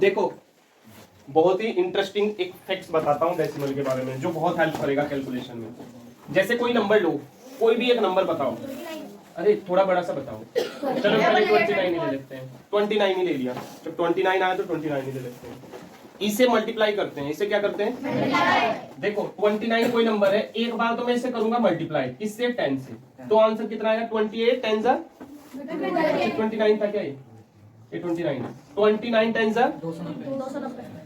देखो बहुत ही इंटरेस्टिंग एक फैक्ट्स बताता हूँ डेसिमल के बारे में जो बहुत हेल्प करेगा कैलकुलेशन में। जैसे कोई नंबर लो, कोई भी एक नंबर बताओ। अरे थोड़ा बड़ा सा बताओ। चलो पहले 29 ही ले लेते हैं। 29 ही ले लिया। जब 29 आया तो 29 ही ले लेते हैं। इसे मल्टीप्लाई करते हैं। इसे क्या करते हैं? देखो 29 कोई नंबर है, एक बार तो मैं इसे करूंगा मल्टीप्लाई किससे? 10 से। तो आंसर कितना आएगा? 28 10 जा 29 था क्या ये 29 29 10 जा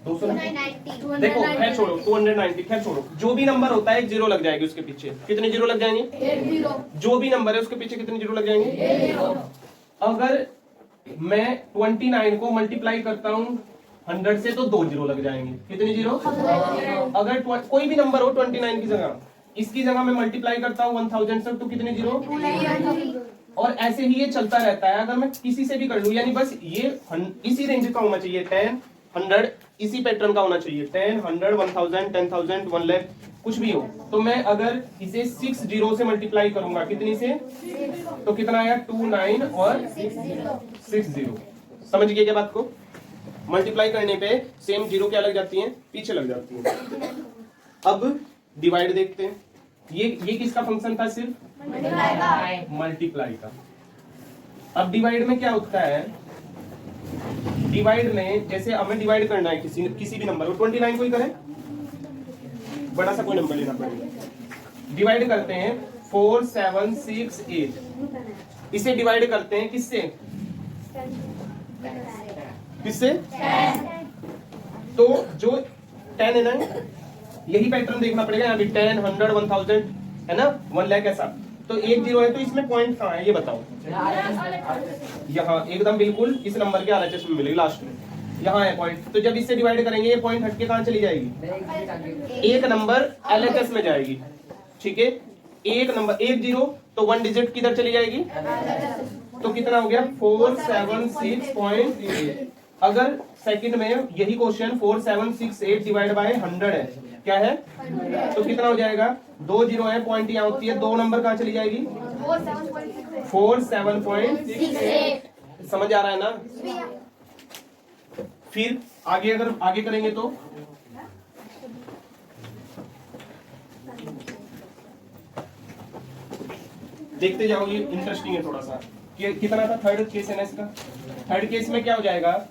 290। देखो खैर छोड़ो 290 खैर छोड़ो, जो भी नंबर होता है एक जीरो लग जाएगी उसके पीछे। कितने जीरो लग जाएंगे? एक जीरो। जो भी नंबर है उसके पीछे कितने जीरो लग जाएंगे? एक जीरो। अगर मैं 29 को मल्टीप्लाई करता हूँ 100 से तो 2 जीरो लग जाएंगे। कितने जीरो? अगर कोई भी नंबर हो 29 की जगह, इसकी जगह मैं मल्टीप्लाई करता हूँ 1000 से तो कितने जीरो? और ऐसे ही ये चलता रहता है। अगर मैं किसी से भी कर लूं, यानी बस ये इसी रेंज का होना चाहिए। 10 100 इसी पैटर्न का होना चाहिए। 10 100 1000 10,000 1 लाख कुछ भी हो। तो मैं अगर इसे 6 जीरो से मल्टीप्लाई करूंगा, कितनी से? तो कितना आया? 29 और 6 जीरो। समझ गए क्या बात को? मल्टीप्लाई करने पे सेम जीरो क्या लग जाती है? पीछे लग जाती है। अब डिवाइड देखते हैं। ये किसका फंक्शन था? सिर्फ मल्टीप्लाई का। अब डिवाइड में क्या होता है? डिवाइड में जैसे हमें डिवाइड करना है किसी भी नंबर को, 29 को ही करें, बड़ा सा कोई नंबर लेना पड़ेगा। डिवाइड करते हैं 4 7 6 8। इसे डिवाइड करते हैं किससे? किससे? तो जो 10 है ना, यही पैटर्न देखना पड़ेगा। यहाँ भी 10 100 1000 है ना, 1 लाख ऐसा। तो एक जीरो है तो इसमें पॉइंट कहाँ है ये बताओ? यहाँ एकदम बिल्कुल इस नंबर के RHS में मिलेगी लास्ट में, यहाँ है पॉइंट। तो जब इससे डिवाइड करेंगे ये पॉइंट हटके कहाँ चली जाएगी? एक नंबर LHS में जाएगी। ठीक है, एक नंबर एक जीरो तो 1 डिजिट किधर चली जाएगी? तो कितना हो गया? 476.8। अगर सेकंड में यही क्वेश्चन 4768 डिवाइड बाय 100 है, क्या है? तो कितना हो जाएगा? 2 जीरो है, पॉइंट यहाँ होती है, 2 नंबर कहाँ चली जाएगी? 47.68। समझ आ रहा है ना? फिर आगे अगर आगे करेंगे तो देखते जाओ, ये इंटरेस्टिंग है थोड़ा सा। कितना था थर्ड केस है ना इसका? थर्ड केस में क्या हो जाएगा?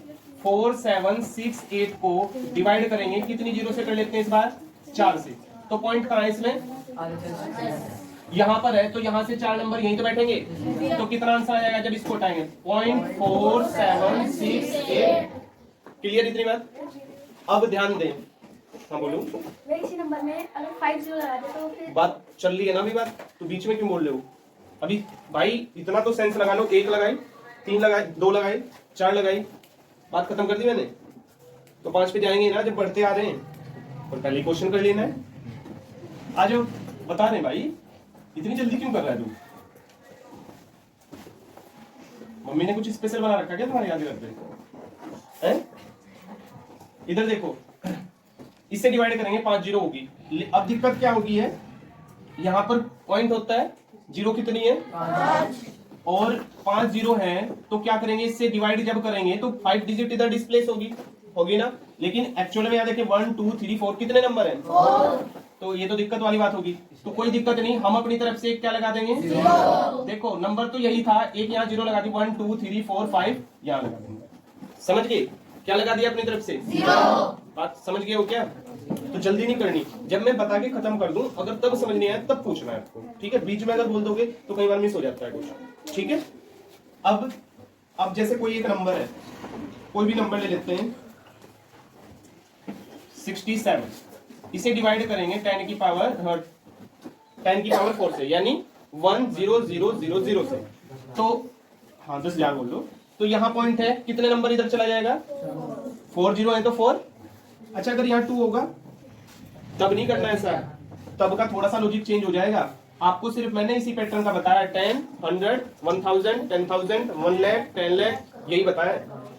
4768 को डिवाइड करेंगे कितनी जीरो से कर लेते हैं इस बार? 4 से। तो पॉइंट कहाँ है इसमें? यहाँ पर है, तो यहाँ से 4 नंबर यहीं तो बैठेंगे। तो कितना आंसर आ जाएगा जब इसको हटाएंगे? 0.4768। क्लियर इतनी बात? अब ध्यान दें। हाँ बोलो। इसी नंबर में अगर 5 जीरो लगा दे तो फिर बात चल रही है ना अभी बात, तो बीच में क्यों बोल रहे हो? अभी भाई इतना तो सेंस लगा लो। 1 लगाई, 3 लगाई, 2 लगाई, 4 लगाई, बात खत्म कर दी मैंने। तो 5 पे जाएंगे ना जब बढ़ते आ रहे हैं, और पहले क्वेश्चन कर लेना है। आ जाओ, बता रहे भाई इतनी जल्दी क्यों कर रहा है तू? मम्मी ने कुछ स्पेशल बना रखा क्या तुम्हारे? याद करते हैं? इधर देखो, इससे डिवाइड करेंगे 5 जीरो होगी। अब दिक्कत क्या होगी है? यहाँ पर पॉइंट होता है, जीरो कितनी है? 5। और 5 जीरो है तो क्या करेंगे? इससे डिवाइड जब करेंगे तो 5 डिजिट इधर डिस्प्लेस होगी ना। लेकिन एक्चुअल में यहाँ देखिए 1 2 3 4 कितने नंबर है? 4। तो ये तो दिक्कत वाली बात होगी। तो कोई दिक्कत नहीं, हम अपनी तरफ से क्या लगा देंगे? 0। देखो नंबर तो यही था, एक यहाँ जीरो लगा दी, 1 2 3 4 5 यहाँ लगा देंगे। समझ गए? क्या लगा दिया अपनी तरफ से? 0। बात समझ गए हो क्या? तो जल्दी नहीं करनी, जब मैं बता के खत्म कर दूं, अगर तब समझ नहीं आया तब पूछना है आपको। ठीक है, बीच में अगर बोल दोगे तो कई बार मिस हो जाता है कुछ। ठीक है, अब जैसे कोई एक नंबर है, कोई भी नंबर ले लेते हैं 67। इसे डिवाइड करेंगे 10 की पावर 4 से, यानी 10000 से। तो हाँ 10,000 बोल दो। तो यहाँ पॉइंट है, कितने नंबर इधर चला जाएगा? 4 जीरो है तो 4। अच्छा अगर यहाँ 2 होगा तब नहीं करना ऐसा, तब का थोड़ा सा लॉजिक चेंज हो जाएगा। आपको सिर्फ मैंने इसी पैटर्न का बताया, 10 100 1000 10,000 1 लाख 10 लाख यही बताया।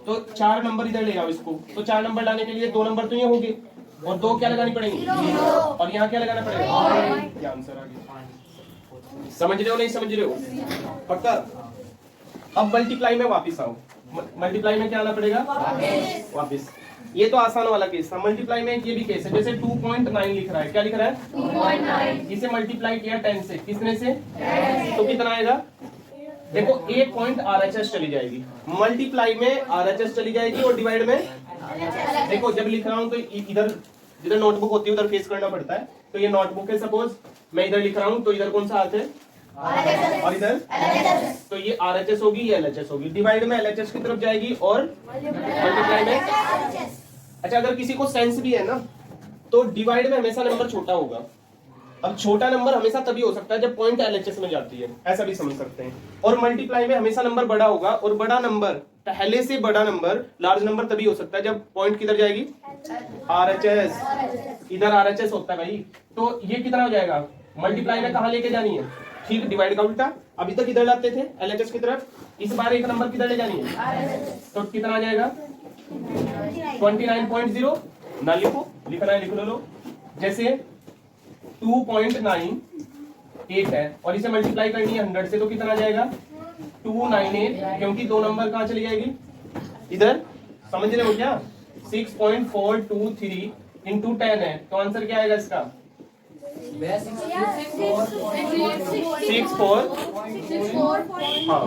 तो 4 नंबर इधर ले आओ इसको। तो 4 नंबर लाने के लिए 2 नंबर तो ये होंगे, और 2 क्या लगानी पड़ेगी? और यहाँ क्या लगाना पड़ेगा? क्या आंसर आ गया? समझ रहे हो नहीं समझ रहे हो? पक्का? अब मल्टीप्लाई में वापिस आओ। मल्टीप्लाई में क्या आना पड़ेगा वापस। ये तो आसान वाला केस था। मल्टीप्लाई में ये भी केस है, जैसे 2.9 लिख रहा है, क्या लिख रहा है 2.9, इसे मल्टीप्लाई किया 10 से, किसने से तो कितना आएगा देखो, एक पॉइंट RHS चली जाएगी, मल्टीप्लाई में RHS चली जाएगी और डिवाइड में देखो जब लिख रहा हूं तो इधर जिधर नोटबुक होती है उधर फेस करना पड़ता है। तो ये नोटबुक है, सपोज मैं इधर लिख रहा हूं तो इधर कौन सा हाथ है और इधर तो ये RHS होगी, ये LHS होगी। डिवाइड में LHS की तरफ जाएगी और मल्टीप्लाई में अच्छा, अगर किसी को सेंस भी है ना तो डिवाइड में हमेशा नंबर छोटा होगा। अब छोटा नंबर हमेशा तभी हो सकता है जब पॉइंट LHS में जाती है, ऐसा भी समझ सकते हैं। और मल्टीप्लाई में हमेशा नंबर बड़ा होगा और बड़ा नंबर पहले से बड़ा नंबर लार्ज नंबर तभी हो सकता है जब पॉइंट किधर जाएगी RHS, इधर RHS होता है भाई। तो ये कितना हो जाएगा, मल्टीप्लाई में कहां लेके जानी है, ठीक डिवाइड का उल्टा। अभी तक इधर लाते थे LHS की तरफ, इस बार एक नंबर किधर ले जानी है तो कितना आ जाएगा 29.0 ना लिखो, लिखना है लिख लो। जैसे 2.98 है और इसे मल्टीप्लाई करनी है 100 से तो कितना आ जाएगा 298, क्योंकि दो नंबर कहां चली जाएगी इधर, समझ रहे हो क्या 6.423 इंटू 10 है तो आंसर क्या आएगा इसका 64। हाँ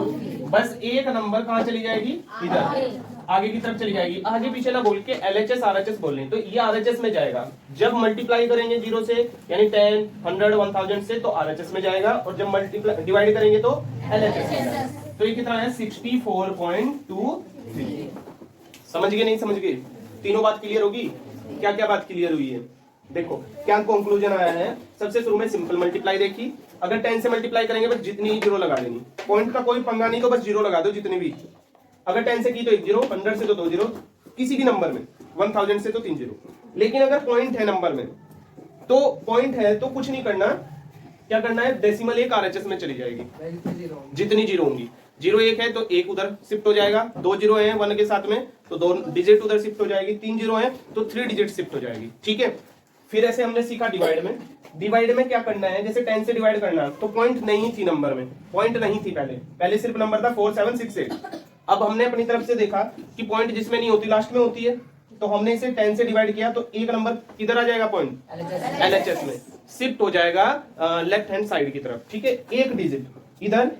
बस एक नंबर कहां चली जाएगी इधर, आगे की तरफ चली जाएगी। आगे पीछे ना बोल के LHS RHS बोल लें तो ये RHS में जाएगा। जब मल्टीप्लाई करेंगे 0 से यानी 10, 100, 1000 से तो RHS में जाएगा और जब मल्टीप्लाई डिवाइड करेंगे तो LHS में। तो ये कितना है 64.23। समझ गए नहीं समझ गए, तीनों बात क्लियर होगी। क्या क्या बात क्लियर हुई है देखो, क्या कंक्लूजन आया है। सबसे शुरू में सिंपल मल्टीप्लाई देखी, अगर 10 से मल्टीप्लाई करेंगे बस जितनी ही जीरो लगा देनी, पॉइंट का कोई पंगा नहीं, तो बस जीरो लगा दो जितनी भी। अगर 10 से की तो 1 जीरो, 100 से तो 2 जीरो, किसी भी नंबर में 1000 से तो 3 जीरो। लेकिन अगर पॉइंट है नंबर में तो पॉइंट है तो कुछ नहीं करना, क्या करना है डेसिमल एक RHS में चली जाएगी, जितनी जीरो होंगी। 0 1 है तो 1 उधर शिफ्ट हो जाएगा, 2 जीरो है 1 के साथ में तो 2 डिजिट उधर शिफ्ट हो जाएगी, 3 जीरो है तो 3 डिजिट शिफ्ट हो जाएगी। ठीक है, फिर ऐसे हमने सीखा डिवाइड में। डिवाइड में क्या करना है, जैसे 10 से डिवाइड करना तो पॉइंट नहीं थी नंबर में, पॉइंट नहीं थी पहले सिर्फ नंबर था 4 7 6 8। अब हमने अपनी तरफ से देखा कि पॉइंट जिसमें नहीं होती लास्ट में होती है, तो हमने इसे 10 से डिवाइड किया तो एक नंबर किधर आ जाएगा, पॉइंट LHS में शिफ्ट हो जाएगा लेफ्ट हैंड साइड की तरफ। ठीक है, एक डिजिट इधर,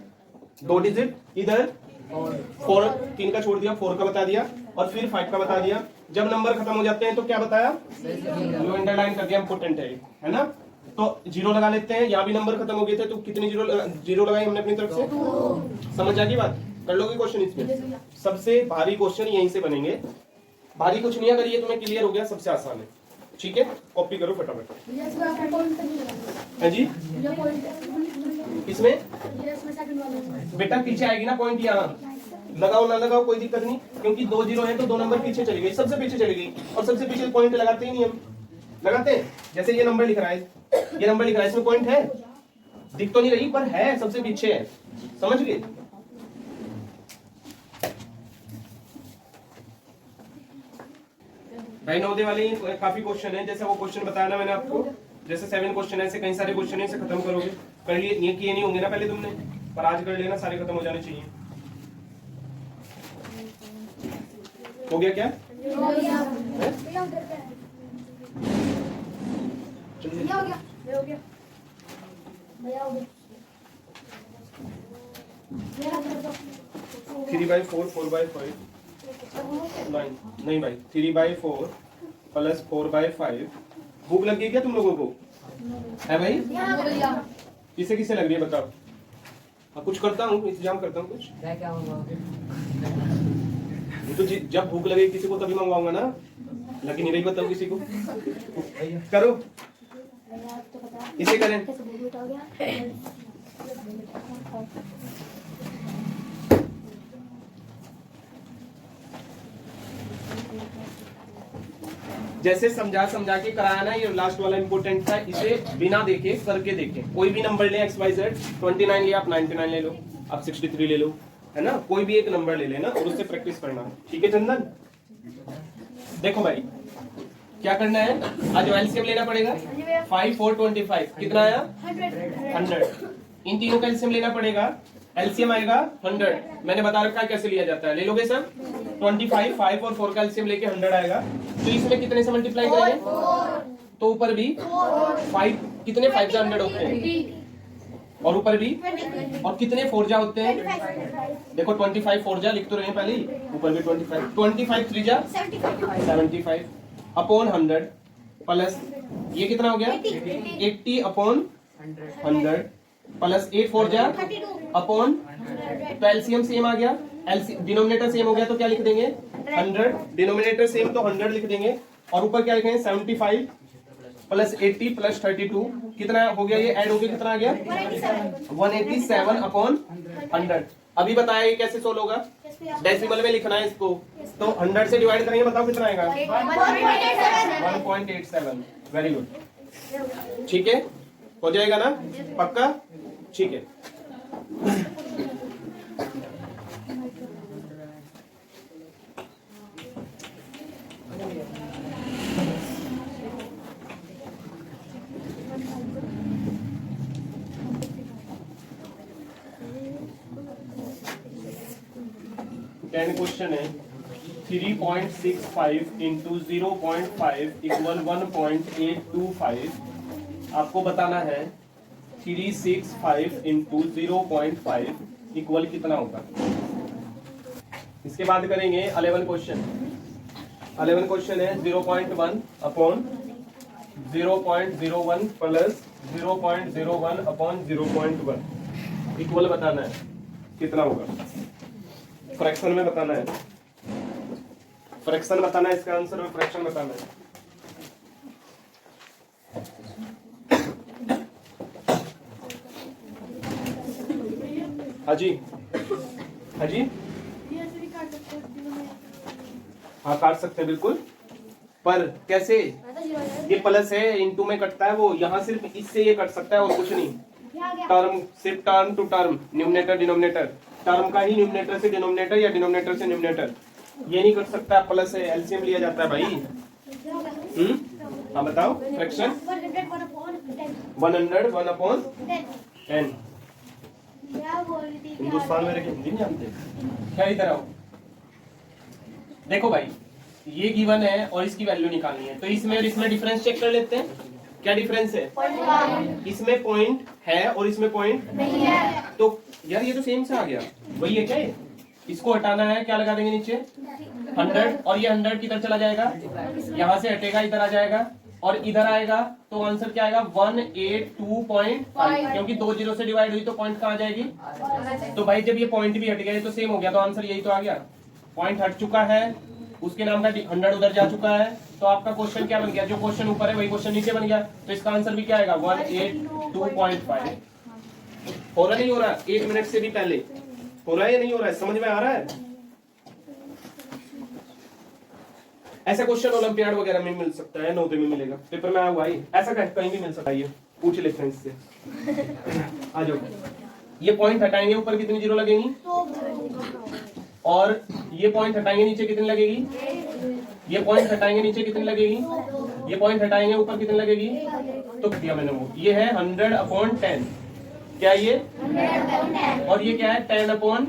2 डिजिट इधर, 4 3 का छोड़ दिया, 4 का बता दिया और फिर 5 का बता दिया। जब नंबर खत्म हो जाते हैं तो क्या बताया, जो अंडरलाइन कर दिया इंपोर्टेंट है ना। तो जीरो लगा लेते हैं, यहाँ भी नंबर खत्म हो गए थे तो कितनी जीरो लगाई हमने अपनी तरफ से, समझ आ गई बात। कर लोगे क्वेश्चन इसमें, सबसे भारी क्वेश्चन यहीं से बनेंगे। भारी कुछ नहीं, अगर ये तुम्हें क्लियर हो गया सबसे आसान है। ठीक है, कॉपी करो फटाफट। हाँ जी, इसमें बेटा पीछे आएगी ना पॉइंट, यहाँ लगाओ ना लगाओ कोई दिक्कत नहीं, क्योंकि 2 जीरो है तो 2 नंबर पीछे चली गई, सबसे पीछे चली गई। और सबसे पीछे पॉइंट लगाते ही नहीं हम, लगाते हैं। जैसे ये नंबर लिख रहा है, ये नंबर लिख रहा है, इसमें पॉइंट है, दिख तो नहीं रही पर है, सबसे पीछे है, समझ गए। भाई नवोदय वाले काफी क्वेश्चन है, जैसे वो क्वेश्चन बताया ना मैंने आपको, जैसे 7 क्वेश्चन है, ऐसे कई सारे क्वेश्चन है, इसे खत्म करोगे। कर लिए, ये किए नहीं होंगे ना पहले तुमने, पर आज कर लेना, सारे खत्म हो जाने चाहिए। हो गया क्या, हो गया 3/4 4/5 नहीं भाई 3/4 प्लस 4/5। भूख लग गई क्या तुम लोगों को, है भाई? किसे किसे लग रही है बताओ। हाँ, कुछ करता हूँ, इंतजाम करता हूँ कुछ। क्या तो जब भूख लगे किसी को तभी मंगवाऊंगा ना, लगी नहीं रही बताओ किसी को। करो, इसे करें। जैसे समझा समझा के कराया ना, ये लास्ट वाला इंपॉर्टेंट था, इसे बिना देखे करके देखें। कोई भी नंबर ले XYZ, 29 लिया आप 99 ले लो, आप 63 ले लो, है ना, कोई भी एक नंबर ले लेना और उससे प्रैक्टिस करना। ठीक है चंदन, देखो भाई क्या करना है, आज एलसीएम लेना पड़ेगा। 5 4 25 कितना आया 100। इन तीनों का एलसीएम लेना पड़ेगा एलसीएम आएगा 100। मैंने बता रखा है कैसे लिया जाता है, ले लोगे सब। 25, 5 और 4 का एलसीएम लेके 100 आएगा। तो इसमें कितने से मल्टीप्लाई करेंगे? तो ऊपर भी 5, कितने 5 जा 100 होते हैं, और ऊपर भी, और कितने 4 जा होते हैं? देखो 25 4 जा लिख तो रहे हैं पहले ही, ऊपर भी 25 3 जा 75 अपॉन 100 प्लस ये कितना हो गया 80 अपॉन 100 प्लस 8 4 जा अपॉन, तो एलसीएम सेम आ गया, डिनोमिनेटर सेम हो गया, तो क्या लिख देंगे 100, डिनोमिनेटर सेम तो 100 लिख देंगे, और ऊपर क्या लिखेंगे 75 प्लस 80 प्लस 32, कितना हो गया, ये ऐड हो गया, कितना आ गया 187 अपॉन 100। अभी बताया ये कैसे सोल्व होगा, डेसिमल में लिखना है इसको, तो 100 से डिवाइड करेंगे, बताओ कितना आएगा 1.87। वेरी गुड, ठीक है, हो जाएगा ना पक्का, ठीक है। क्वेश्चन है 3.65 इंटू 0.5 इक्वल 1.825। आपको बताना है 365 इंटू 0.5 इक्वल कितना होगा। इसके बाद करेंगे 11 क्वेश्चन। 11 क्वेश्चन है 0.1 अपॉन 0.01 प्लस 0.01 अपॉन 0.1 इक्वल बताना है कितना होगा। फ्रैक्शन में बताना है, फ्रैक्शन बताना है, इसका आंसर में फ्रैक्शन बताना है। हाजी हाजी हाँ काट सकते हैं बिल्कुल, पर कैसे, ये प्लस है इनटू में कटता है, वो यहाँ सिर्फ इससे ये कट सकता है और कुछ नहीं। टर्म सिर्फ term to term, numerator denominator, term का ही न्यूमरेटर से डिनोमिनेटर या डिनोमिनेटर से न्यूमरेटर, ये नहीं कट सकता, प्लस है, एलसीएम लिया जाता है भाई। हाँ बताओ फ्रैक्शन 100 1 अपॉन 10। हिंदुस्तान में रखे हिंदी नहीं जानते क्या, इधर आओ। देखो भाई ये गिवन है और इसकी वैल्यू निकालनी है, तो इसमें और इसमें डिफरेंस चेक कर लेते हैं। क्या डिफरेंस है, इसमें पॉइंट है और इसमें पॉइंट नहीं है, तो यार ये तो सेम से आ गया, वही है क्या, इसको हटाना है, क्या लगा देंगे नीचे 100, और ये 100 किधर चला जाएगा, यहाँ से हटेगा इधर आ जाएगा, और इधर आएगा, तो आंसर क्या आएगा 182.5, क्योंकि 2 जीरो से डिवाइड हुई तो पॉइंट कहाँ जाएगी, तो भाई जब ये पॉइंट भी हट गया तो सेम हो गया, तो आंसर यही तो आ गया, पॉइंट हट चुका है, उसके नाम का 100 उधर जा चुका है, तो आपका क्वेश्चन क्या बन गया, जो क्वेश्चन ऊपर है वही क्वेश्चन नीचे बन गया, तो इसका आंसर भी क्या आएगा 182.5। हो रहा नहीं हो रहा, 1 मिनट से भी पहले हो रहा है या नहीं हो रहा है, समझ में आ रहा है। ऐसा क्वेश्चन ओलंपियाड वगैरह में मिल सकता है, नोटे में मिलेगा, पेपर में आया हुआ है, ऐसा कहीं भी मिल सकता है, ये पूछ ले फ्रेंड्स से। आ जाओ, ये पॉइंट हटाएंगे, ऊपर कितनी जीरो लगेंगी, और ये पॉइंट हटाएंगे नीचे कितनी लगेगी, ये पॉइंट हटाएंगे नीचे कितनी लगेगी, ये पॉइंट हटाएंगे ऊपर कितनी लगेगी, तो दिया मैंने वो, ये है 100 अपॉन 10, क्या ये 100, और ये क्या है 10 अपॉन,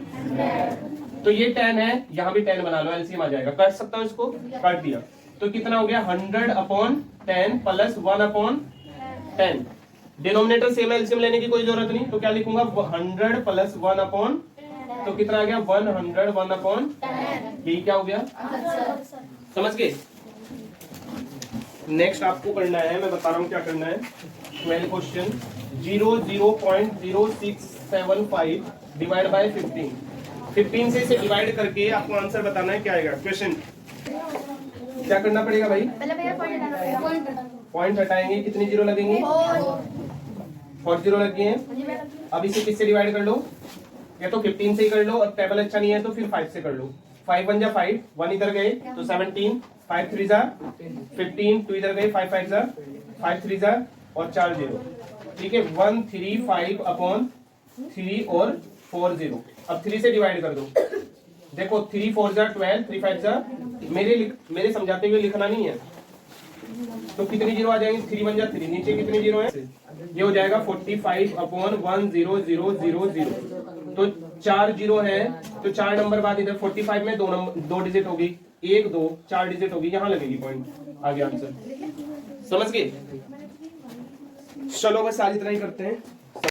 तो ये 10 है, यहाँ भी 10 बना लो, एलसीएम आ जाएगा, काट सकता हूँ इसको, काट दिया, तो कितना हो गया 100 upon 10 plus 1 upon 10, denominator same है, एलसीएम लेने की कोई जरूरत नहीं, तो क्या लिखूंगा 100 प्लस 1 अपॉन, तो कितना आ गया 100 1 अपॉन, यही क्या हो गया, समझ गए। नेक्स्ट आपको करना है, मैं बता रहा हूँ क्या करना है, 12 क्वेश्चन 0.0675 डिवाइड बाय 15 से इसे डिवाइड करके आपको आंसर बताना है क्या आएगा। क्वेश्चन क्या करना पड़ेगा भाई, पॉइंट हटाएंगे, कितनी जीरो लगेंगे, 4 जीरो लग गए हैं। अब इसे किससे डिवाइड कर लो, या तो 15 से ही कर लो, और टेबल अच्छा नहीं है तो फिर 5 से कर लो, 5 1 जा 5, 1 इधर गए तो 17, 5 3 जा 15, 2 इधर गए 5 5 जा 5 3 जा और 4 जीरो, ठीक है 135 अपॉन 3 और 4 जीरो। अब 3 से डिवाइड कर दो, देखो 3 4 जा 12, 3 5 जा, मेरे समझाते हुए लिखना नहीं है, तो कितनी जीरो आ जाएंगे, 3 1 जा 3, नीचे कितनी जीरो है ये हो जाएगा 45/100000। तो 4 जीरो है, तो 4 नंबर बाद इधर 45 में 2 डिजिट होगी, 1 2 4 डिजिट होगी, यहां लगेगी पॉइंट, आ गया आंसर। समझ गए? चलो बस आज इतना ही करते हैं।